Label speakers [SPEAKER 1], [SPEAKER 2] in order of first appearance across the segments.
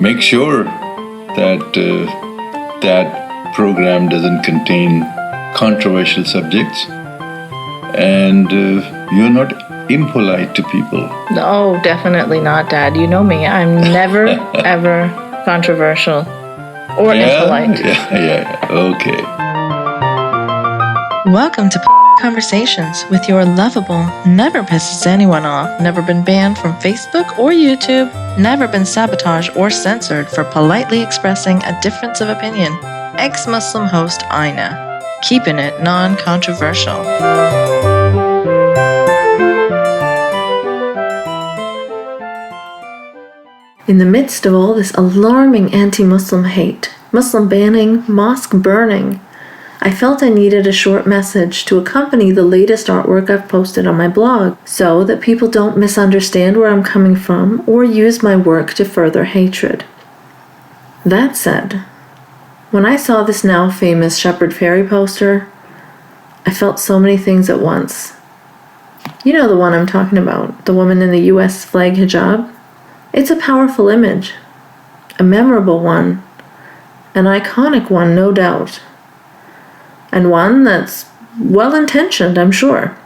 [SPEAKER 1] make sure that that program doesn't contain controversial subjects, and you're not impolite to people.
[SPEAKER 2] No, definitely not, Dad. You know me. I'm never, ever controversial or impolite.
[SPEAKER 1] Yeah. Okay.
[SPEAKER 3] Welcome to Conversations with your lovable, never pisses anyone off, never been banned from Facebook or YouTube, never been sabotaged or censored for politely expressing a difference of opinion, ex-Muslim host Aina, keeping it non-controversial.
[SPEAKER 4] In the midst of all this alarming anti-Muslim hate, Muslim banning, mosque burning, I felt I needed a short message to accompany the latest artwork I've posted on my blog, so that people don't misunderstand where I'm coming from or use my work to further hatred. That said, when I saw this now famous Shepard Fairey poster, I felt so many things at once. You know the one I'm talking about, the woman in the US flag hijab? It's a powerful image, a memorable one, an iconic one, no doubt. And one that's well-intentioned, I'm sure.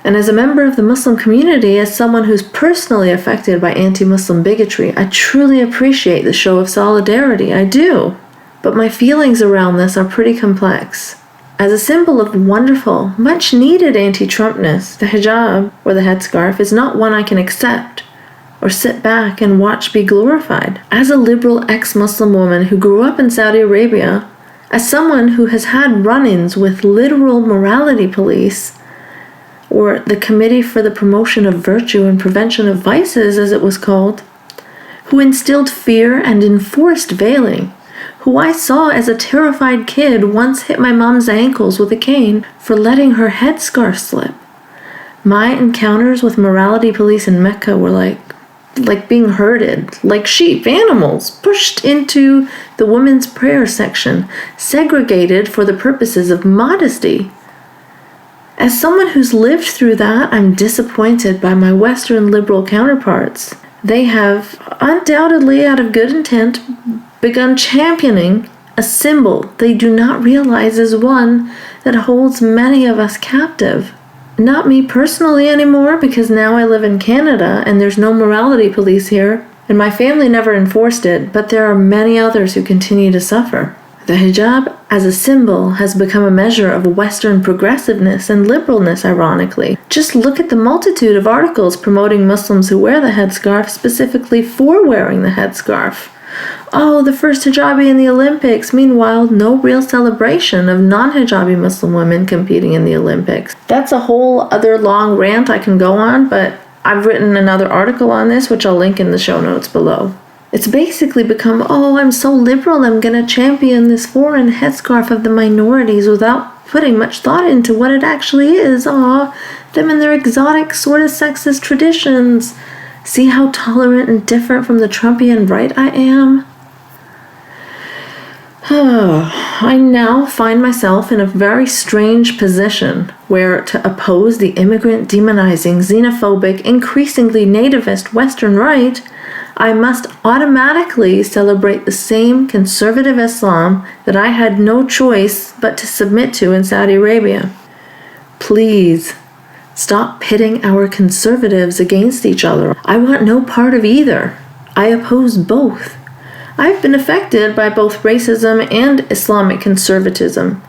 [SPEAKER 4] And as a member of the Muslim community, as someone who's personally affected by anti-Muslim bigotry, I truly appreciate the show of solidarity, I do. But my feelings around this are pretty complex. As a symbol of wonderful, much-needed anti-Trumpness, the hijab, or the headscarf, is not one I can accept or sit back and watch be glorified. As a liberal ex-Muslim woman who grew up in Saudi Arabia, as someone who has had run-ins with literal morality police, or the Committee for the Promotion of Virtue and Prevention of Vices, as it was called, who instilled fear and enforced veiling, who I saw as a terrified kid once hit my mom's ankles with a cane for letting her headscarf slip. My encounters with morality police in Mecca were like being herded, like sheep, animals, pushed into the women's prayer section, segregated for the purposes of modesty. As someone who's lived through that, I'm disappointed by my Western liberal counterparts. They have, undoubtedly out of good intent, begun championing a symbol they do not realize is one that holds many of us captive. Not me personally anymore, because now I live in Canada and there's no morality police here, and my family never enforced it, but there are many others who continue to suffer. The hijab as a symbol has become a measure of Western progressiveness and liberalness, ironically. Just look at the multitude of articles promoting Muslims who wear the headscarf specifically for wearing the headscarf. Oh, the first hijabi in the Olympics. Meanwhile, no real celebration of non-hijabi Muslim women competing in the Olympics. That's a whole other long rant I can go on, but I've written another article on this, which I'll link in the show notes below. It's basically become, oh, I'm so liberal, I'm gonna champion this foreign headscarf of the minorities without putting much thought into what it actually is. Aw, them and their exotic sort of sexist traditions. See how tolerant and different from the Trumpian right I am? I now find myself in a very strange position where to oppose the immigrant demonizing, xenophobic, increasingly nativist Western right, I must automatically celebrate the same conservative Islam that I had no choice but to submit to in Saudi Arabia. Please, stop pitting our conservatives against each other. I want no part of either. I oppose both. I've been affected by both racism and Islamic conservatism.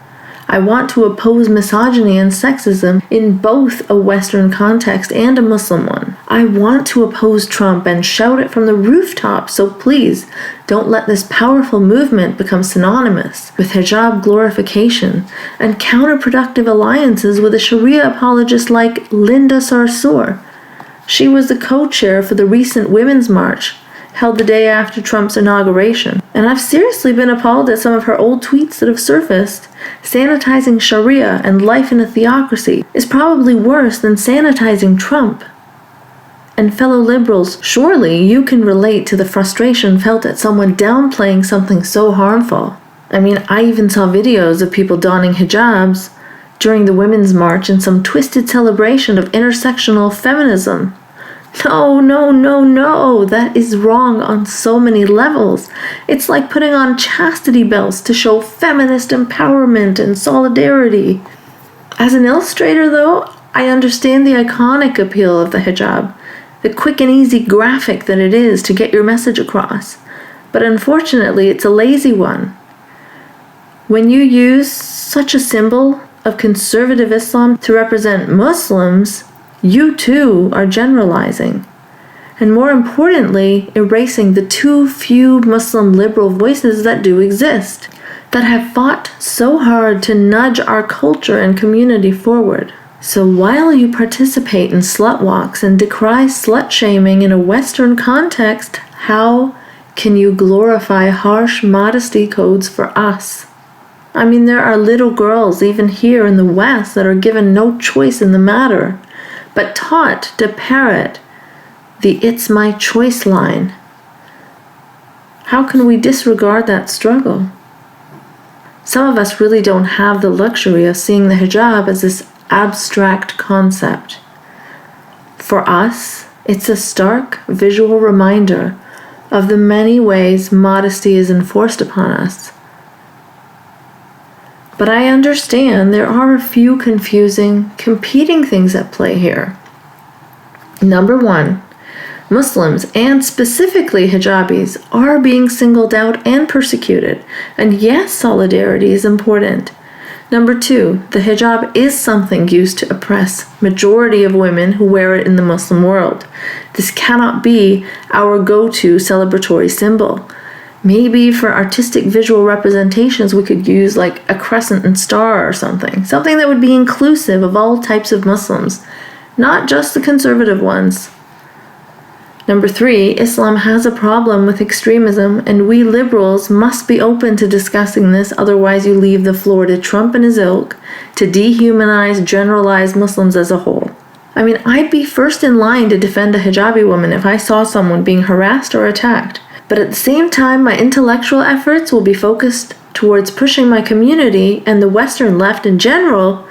[SPEAKER 4] I want to oppose misogyny and sexism in both a Western context and a Muslim one. I want to oppose Trump and shout it from the rooftops, so please don't let this powerful movement become synonymous with hijab glorification and counterproductive alliances with a Sharia apologist like Linda Sarsour. She was the co-chair for the recent Women's March, held the day after Trump's inauguration. And I've seriously been appalled at some of her old tweets that have surfaced. Sanitizing Sharia and life in a theocracy is probably worse than sanitizing Trump. And fellow liberals, surely you can relate to the frustration felt at someone downplaying something so harmful. I mean, I even saw videos of people donning hijabs during the Women's March in some twisted celebration of intersectional feminism. No, no, no, no. That is wrong on so many levels. It's like putting on chastity belts to show feminist empowerment and solidarity. As an illustrator, though, I understand the iconic appeal of the hijab, the quick and easy graphic that it is to get your message across. But unfortunately, it's a lazy one. When you use such a symbol of conservative Islam to represent Muslims, you too are generalizing. And more importantly, erasing the too few Muslim liberal voices that do exist, that have fought so hard to nudge our culture and community forward. So while you participate in slut walks and decry slut shaming in a Western context, how can you glorify harsh modesty codes for us? I mean, there are little girls, even here in the West, that are given no choice in the matter, but taught to parrot the "it's my choice" line. How can we disregard that struggle? Some of us really don't have the luxury of seeing the hijab as this abstract concept. For us, it's a stark visual reminder of the many ways modesty is enforced upon us. But I understand there are a few confusing, competing things at play here. Number one, Muslims, and specifically hijabis, are being singled out and persecuted. And yes, solidarity is important. Number two, the hijab is something used to oppress majority of women who wear it in the Muslim world. This cannot be our go-to celebratory symbol. Maybe for artistic visual representations we could use like a crescent and star or something. Something that would be inclusive of all types of Muslims, not just the conservative ones. Number three, Islam has a problem with extremism, and we liberals must be open to discussing this, otherwise you leave the floor to Trump and his ilk to dehumanize, generalize Muslims as a whole. I mean, I'd be first in line to defend a hijabi woman if I saw someone being harassed or attacked. But at the same time, my intellectual efforts will be focused towards pushing my community and the Western left in general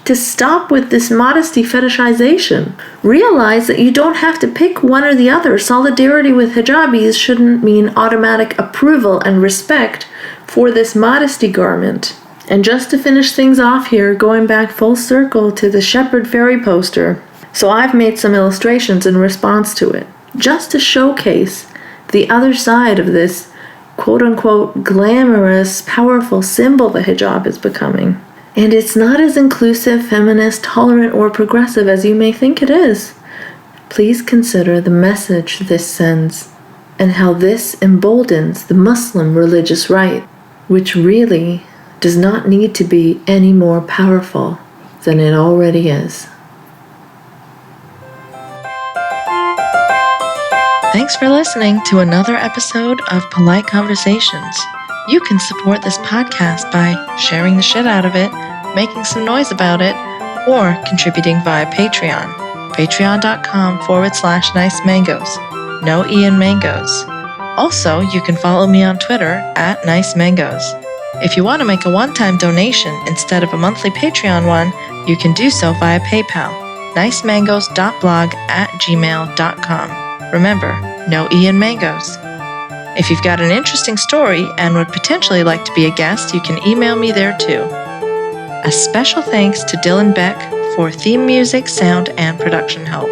[SPEAKER 4] to stop with this modesty fetishization. Realize that you don't have to pick one or the other. Solidarity with hijabis shouldn't mean automatic approval and respect for this modesty garment. And just to finish things off here, going back full circle to the Shepard Fairey poster. So I've made some illustrations in response to it, just to showcase the other side of this quote-unquote glamorous, powerful symbol the hijab is becoming. And it's not as inclusive, feminist, tolerant, or progressive as you may think it is. Please consider the message this sends and how this emboldens the Muslim religious right, which really does not need to be any more powerful than it already is.
[SPEAKER 3] Thanks for listening to another episode of Polite Conversations. You can support this podcast by sharing the shit out of it, making some noise about it, or contributing via Patreon. Patreon.com/nice mangoes. No E in mangoes. Also, you can follow me on Twitter @nice mangoes. If you want to make a one-time donation instead of a monthly Patreon one, you can do so via PayPal. nicemangoes.blog@gmail.com. Remember, no E in mangoes. If you've got an interesting story and would potentially like to be a guest, you can email me there too. A special thanks to Dylan Beck for theme music, sound, and production help.